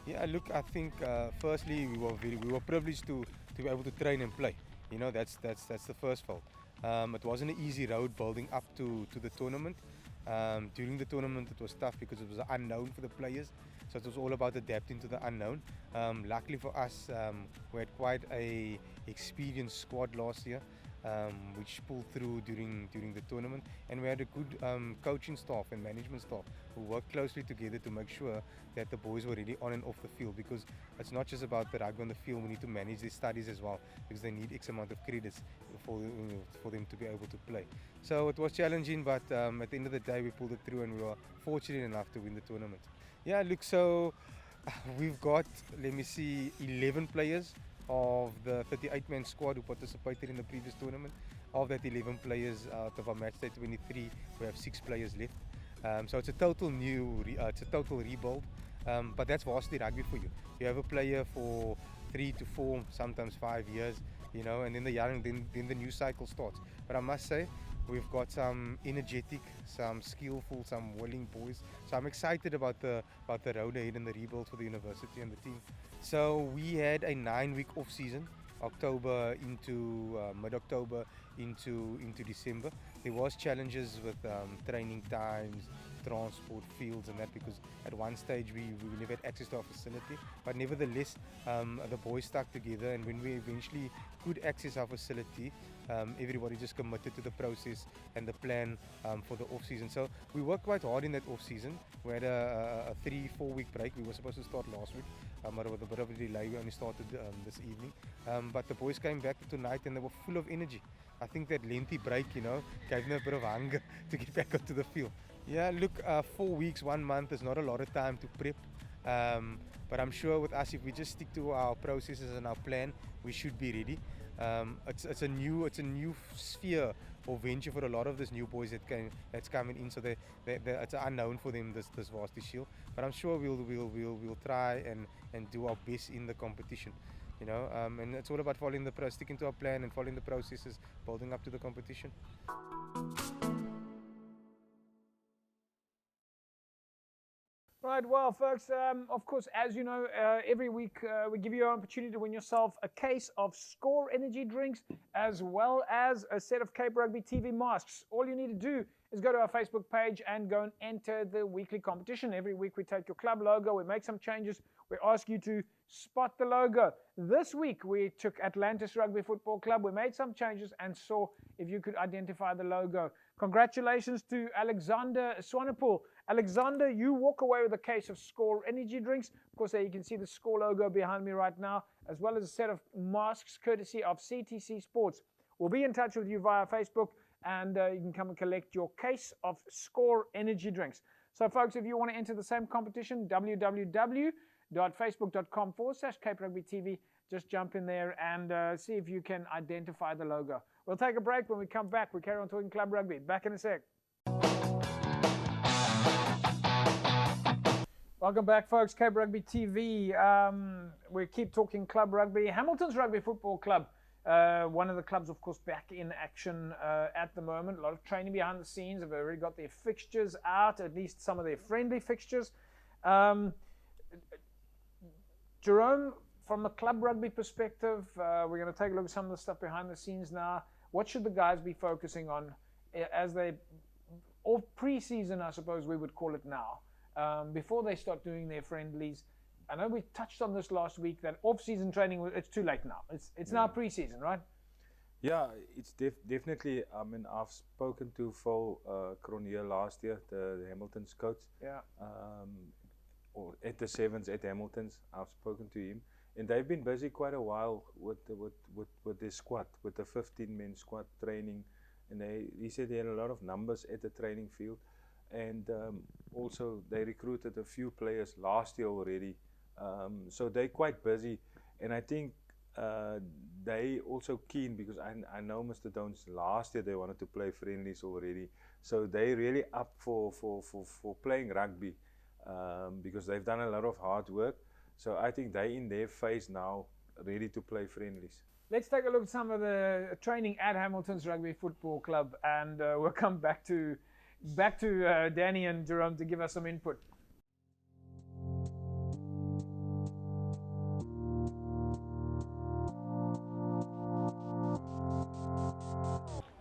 [SPEAKER 11] Yeah, look, I think firstly we were privileged to be able to train and play. You know, that's the first fault. It wasn't an easy road building up to the tournament. During the tournament it was tough because it was unknown for the players, so it was all about adapting to the unknown. Luckily for us, we had quite a experienced squad last year. which pulled through during the tournament. And we had a good coaching staff and management staff who worked closely together to make sure that the boys were really on and off the field, because it's not just about the rugby on the field. We need to manage their studies as well, because they need X amount of credits for them to be able to play. So it was challenging, but at the end of the day we pulled it through, and we were fortunate enough to win the tournament. Yeah, look, so we've got, let me see, 11 players of the 38-man squad who participated in the previous tournament. Of that 11 players, out of our match day 23, we have 6 players left. So it's a total rebuild. But that's varsity rugby for you. You have a player for 3 to 4, sometimes 5 years, you know, and then then the new cycle starts. But I must say, we've got some energetic, some skillful, some willing boys. So I'm excited about the road ahead and the rebuild for the university and the team. So we had a 9-week off season, October into mid-October into December. There was challenges with training times, transport, fields and that, because at one stage we never had access to our facility, but nevertheless the boys stuck together, and when we eventually could access our facility, everybody just committed to the process and the plan for the off season. So we worked quite hard in that off season. We had a 3-4 week break. We were supposed to start last week, but with a bit of a delay we only started this evening, but the boys came back tonight and they were full of energy. I think that lengthy break, you know, gave them a bit of hunger to get back onto the field. Yeah, look, 4 weeks, 1 month is not a lot of time to prep, but I'm sure with us, if we just stick to our processes and our plan, we should be ready. It's a new sphere or venture for a lot of these new boys that's coming in, so it's unknown for them, this varsity shield. But I'm sure we'll try and do our best in the competition. You know, and it's all about sticking to our plan and following the processes, building up to the competition.
[SPEAKER 1] Right, well, folks, of course, as you know, every week we give you an opportunity to win yourself a case of Score energy drinks, as well as a set of Cape Rugby TV masks. All you need to do is go to our Facebook page and go and enter the weekly competition. Every week we take your club logo, we make some changes, we ask you to spot the logo. This week we took Atlantis Rugby Football Club, we made some changes and saw if you could identify the logo. Congratulations to Alexander Swanepoel. Alexander, you walk away with a case of Score energy drinks. Of course, there you can see the Score logo behind me right now, as well as a set of masks courtesy of CTC Sports. We'll be in touch with you via Facebook, and you can come and collect your case of Score energy drinks. So, folks, if you want to enter the same competition, www.facebook.com/Cape Rugby TV. Just jump in there and see if you can identify the logo. We'll take a break. When we come back, we carry on talking club rugby. Back in a sec. Welcome back, folks. Cape Rugby TV. We keep talking club rugby. Hamilton's Rugby Football Club, one of the clubs, of course, back in action at the moment. A lot of training behind the scenes. They've already got their fixtures out, at least some of their friendly fixtures. Jerome, from a club rugby perspective, we're going to take a look at some of the stuff behind the scenes now. What should the guys be focusing on as they, or pre-season, I suppose we would call it now, before they start doing their friendlies? I know we touched on this last week, that off-season training, it's too late now. It's now pre-season, right?
[SPEAKER 2] Yeah, it's definitely. I mean, I've spoken to Phil Cronje last year, the Hamilton's coach. Yeah. Or at the Sevens at Hamilton's, I've spoken to him, and they've been busy quite a while with their squad, with the 15-man squad training, and he said they had a lot of numbers at the training field, and also they recruited a few players last year already, so they're quite busy, and I think they also keen, because I know Mr. Downs last year they wanted to play friendlies already, so they really up for playing rugby. Because they've done a lot of hard work, so I think they're in their phase now, ready to play friendlies.
[SPEAKER 1] Let's take a look at some of the training at Hamilton's Rugby Football Club, and we'll come back to Danny and Jerome to give us some input.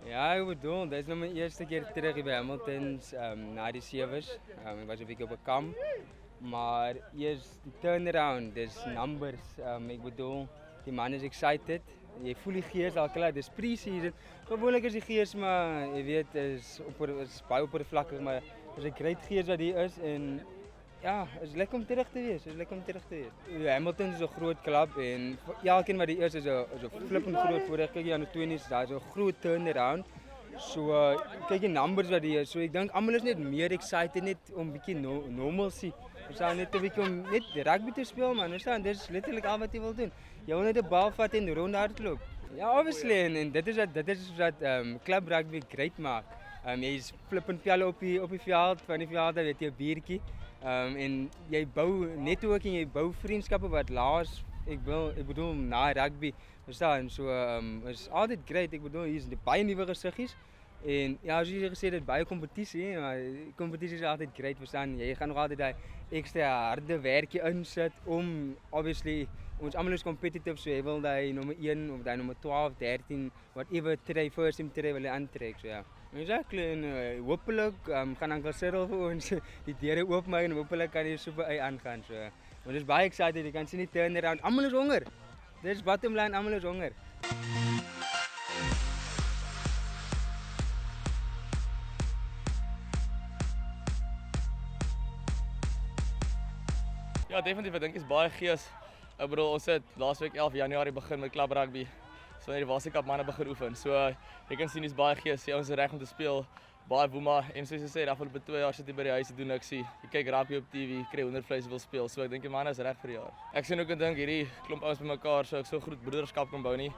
[SPEAKER 12] Ja, ik bedoel, dit is nog mijn eerste keer terug bij Hamilton's na die Sevens. Ik was een beetje op een kamp, maar eerst die turnaround, dus numbers. Ik bedoel, die man is excited. jy voel die gees al klaar, dis pre-season. Gewoonlik is die gees maar, jy weet, is baie oppervlakkig, maar is 'n great gees wat hier is en ja, is lekker om terug te wees, Hamilton is 'n groot klub en elkeen wat die is 'n flippend groot voordeel. Kyk jy aan die 20s, daar's 'n groot turnaround. So kyk die numbers wat die is. So ek dink almal is net meer excited net om bietjie normalcy. Ons sal net 'n bietjie om net rugby te speel man. Ons staan dis letterlik al wat jy wil doen. Jy wil net 'n bal vat en rond hardloop. Ja, obviously en dit is wat club rugby great maak. Jy's flippend pelle op die veld, van die veld weet jy 'n biertjie. En jy bou netwerking, jy bou vriendskappe wat laas ek bedoel na rugby verstaan. So is altyd great. Ek bedoel hier's baie nuwe gesiggies en ja, as jy gesê dit baie kompetisie, maar kompetisie is altyd great verstaan. Jy gaan nog altyd daai ekstra harde werkie insit om obviously ons almal is competitive, so jy wil daai nommer 1 of daai nommer 12, 13 whatever try first team try wil jy aantrek so ja. Exactly en hopelik gaan Uncle Cyril vir ons die deure oopmaak en hopelik kan die super aangaan so. Want dis baie excited, jy kan sien die turnaround. Almal is honger. Dis bottom line, almal is honger.
[SPEAKER 13] Ja, definitief, ek dink is baie gees. Ek bedoel, ons het laasweek 11 Januarie begin met klub rugby. So net die Wasikap manne begin oefen. So jy kan sien dis baie gees. Ons is reg om te speel. Baie woema en soos jy sê, die afgelope 2 jaar sit jy by die huis en doen niks nie. Jy kyk rugby op TV, kry hoendervleis wil speel. So ek dink die manne is reg vir die jaar. Ek sien ook en dink hierdie klomp ouens bymekaar, so ek so groot broederskap kan bou nie.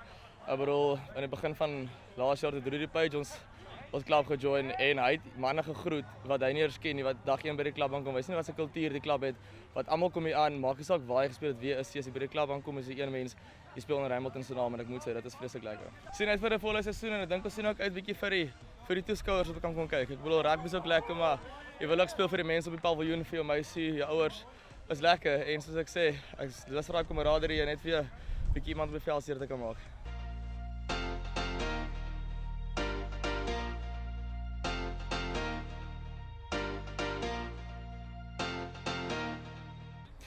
[SPEAKER 13] Ek bedoel, in die begin van laas jaar het Rugby page ons klub gejoin en hy het manne gegroet wat hy nie eers ken nie, wat dag 1 by die klub aankom. Wys nie wat se kultuur die klub het, wat almal kom hier aan, maak nie saak waar jy gespeel het, wie is jy by die klub aankom, is jy een mens. Jy speel onder Hamilton se naam en ek moet sê dit is vreeslik lekker. Sien uit vir 'n volle seisoen en ek dink ons sien ook uit bietjie vir die toeskouers wat kan kom kyk. Ek bedoel rugby is ook lekker, maar jy wil ook speel vir die mense op die paviljoen, vir jou meisie, jou ouers. Is lekker en soos ek sê, ek lus vir daai kameraderie net vir 'n bietjie iemand op die veld seer te kan maak.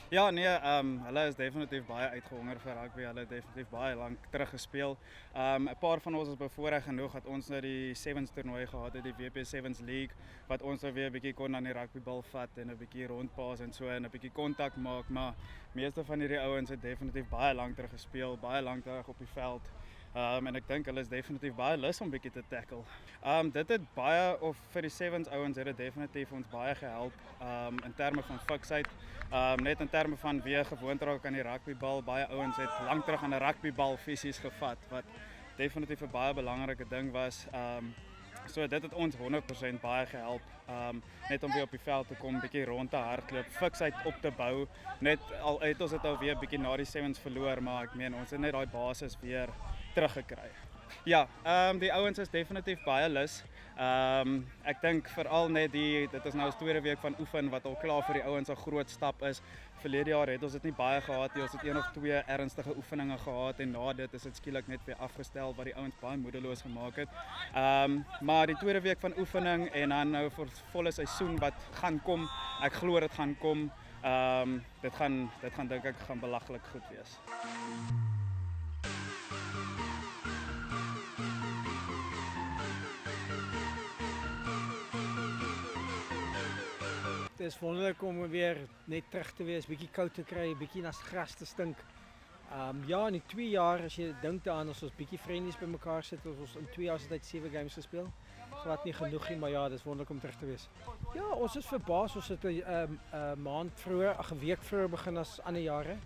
[SPEAKER 14] Ja, nee, hulle is definitief baie uitgehonger vir rugby. Hulle het definitief baie lank terug gespeel. 'n Paar van ons is bevoorreg genoeg dat ons nou die Sevens toernooi gehad het, die WP Sevens League, wat ons nou weer 'n bietjie kon aan die rugbybal vat en 'n bietjie rondpaas en so en 'n bietjie kontak maak, maar meeste van hierdie ouens het definitief baie lank terug gespeel, baie lank terug op die veld. En ek dink hulle is definitief baie lus om bietjie te tackle. Dit het baie of vir die Sevens ouens het dit definitief ons baie gehelp in terme van fiksheid. Net in terme van wie gewoond raak aan die rugbybal. Baie ouens het lank terug aan 'n rugbybal fisies gevat wat definitief 'n baie belangrike ding was. So dit het ons 100% baie gehelp. Net om weer op die veld te kom, bietjie rond te hardloop, fiksheid op te bou. Net al het ons dit al weer bietjie na die Sevens verloor, maar ek meen ons het net daai basis weer teruggekry. Ja, die ouens is definitief baie lus. Ek dink veral net dit is nou ons tweede week van oefen wat al klaar vir die ouens 'n groot stap is. Verlede jaar het ons dit nie baie gehad nie. Ons het 1 of 2 ernstige oefeninge gehad en na dit is dit skielik net weer afgestel wat die ouens baie moedeloos gemaak het. Maar die tweede week van oefening en dan nou vir volle seisoen wat gaan kom. Ek glo dit gaan kom. Dit gaan dink ek gaan belaglik goed wees.
[SPEAKER 15] Het is wonderlik om weer net terug te wees, bietjie koud te kry, bietjie na gras te stink. Ja, in die 2 jaar as jy dink daaraan as ons bietjie vriendies bymekaar sit, ons in 2 jaar se tyd 7 games gespeel. Glad nie genoeg nie, maar ja, dis wonderlik om terug te wees. Ja, ons is verbaas, ons het 'n maand vroeër, 'n week vroeër begin as ander jare.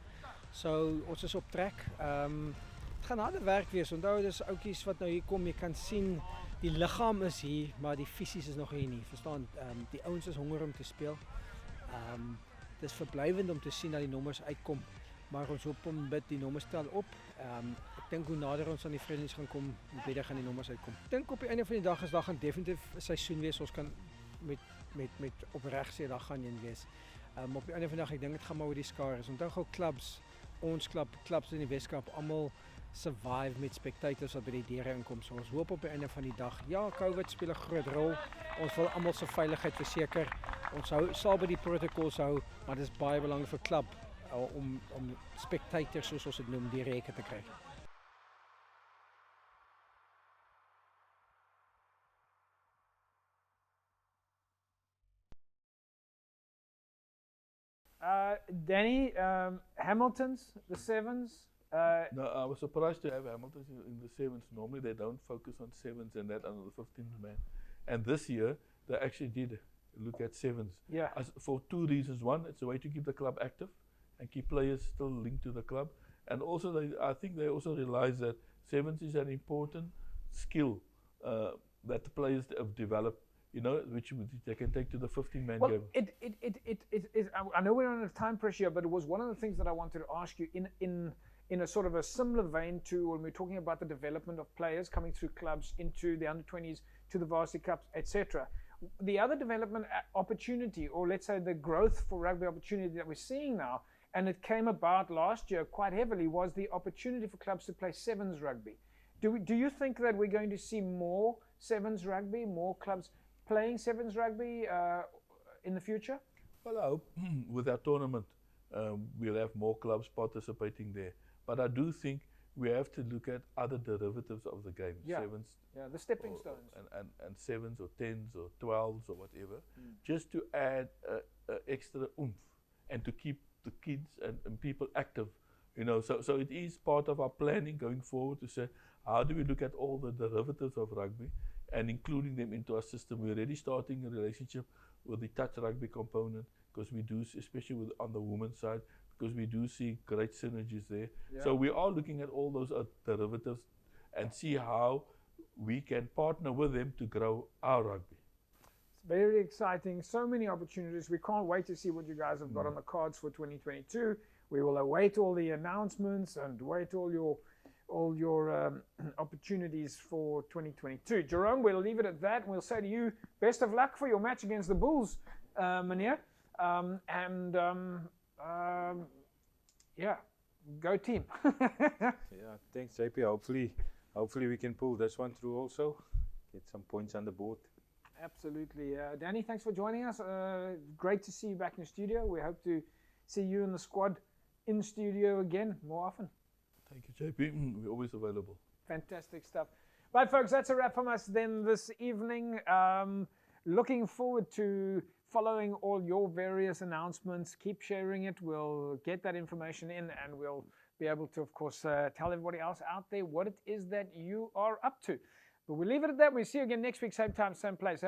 [SPEAKER 15] So ons is op trek. Het gaan harde werk wees. Onthou dis oudjies wat nou hier kom, jy kan sien die liggaam is hier, maar die fisies is nog hier nie. Verstaan? Die ouens is honger om te speel. Dis verblywend om te sien dat die nommers uitkom, maar ons hoop om dit die nommers tel op. Ek dink hoe nader ons aan die vriendies gaan kom, hoe beter gaan die nommers uitkom. Ek dink op die einde van die dag is daar gaan definitief 'n seisoen wees. Ons kan met opreg sê daar gaan een wees. Op die einde van die dag ek dink dit gaan maar oor die skaars. Onthou gou clubs, ons clubs in die Weskaap almal survive met spectators wat by die deure inkom. So ons hoop op die einde van die dag. Ja, COVID speel 'n groot rol. Ons wil almal se veiligheid verseker. Ons sal by die protokols hou, maar dit is baie belangrik vir klub om spectators soos ons dit noem die reke te kry.
[SPEAKER 1] Danny, Hamilton's, the sevens.
[SPEAKER 3] No, I was surprised to have Hamilton in the sevens. Normally they don't focus on sevens and that under the 15th man. And this year they actually did look at sevens.
[SPEAKER 1] Yeah.
[SPEAKER 3] For two reasons. One, it's a way to keep the club active and keep players still linked to the club. And also, I think they also realize that sevens is an important skill that the players have developed, you know, which they can take to the 15-man
[SPEAKER 1] Well,
[SPEAKER 3] game.
[SPEAKER 1] I know we're under time pressure, but it was one of the things that I wanted to ask you in a sort of a similar vein to when we're talking about the development of players coming through clubs into the under-20s, to the varsity cups, etc. The other development opportunity, or let's say the growth for rugby opportunity that we're seeing now, and it came about last year quite heavily, was the opportunity for clubs to play sevens rugby. Do you think that we're going to see more sevens rugby, more clubs playing sevens rugby in the future?
[SPEAKER 3] Well, I hope with our tournament we'll have more clubs participating there. But I do think we have to look at other derivatives of the game.
[SPEAKER 1] Yeah.
[SPEAKER 3] Sevens,
[SPEAKER 1] the stepping stones.
[SPEAKER 3] And sevens or 10s or 12s or whatever, just to add extra oomph and to keep the kids and people active. You know, so it is part of our planning going forward to say, how do we look at all the derivatives of rugby and including them into our system? We're already starting a relationship with the touch rugby component, because we do, especially on the women's side, because we do see great synergies there.
[SPEAKER 1] Yeah.
[SPEAKER 3] So we are looking at all those derivatives and see how we can partner with them to grow our rugby.
[SPEAKER 1] It's very exciting. So many opportunities. We can't wait to see what you guys have got on the cards for 2022. We will await all the announcements and wait all your opportunities for 2022. Jerome, we'll leave it at that. We'll say to you, best of luck for your match against the Bulls, meneer. Yeah, go team.
[SPEAKER 2] Yeah, thanks JP. Hopefully we can pull this one through also. Get some points on the board.
[SPEAKER 1] Absolutely. Danny, thanks for joining us. Great to see you back in the studio. We hope to see you and the squad in studio again more often.
[SPEAKER 3] Thank you, JP. We're always available.
[SPEAKER 1] Fantastic stuff. Right, folks, that's a wrap from us then this evening. Looking forward to following all your various announcements. Keep sharing it. We'll get that information in, and we'll be able to, of course, tell everybody else out there what it is that you are up to. But we'll leave it at that. We'll see you again next week, same time, same place.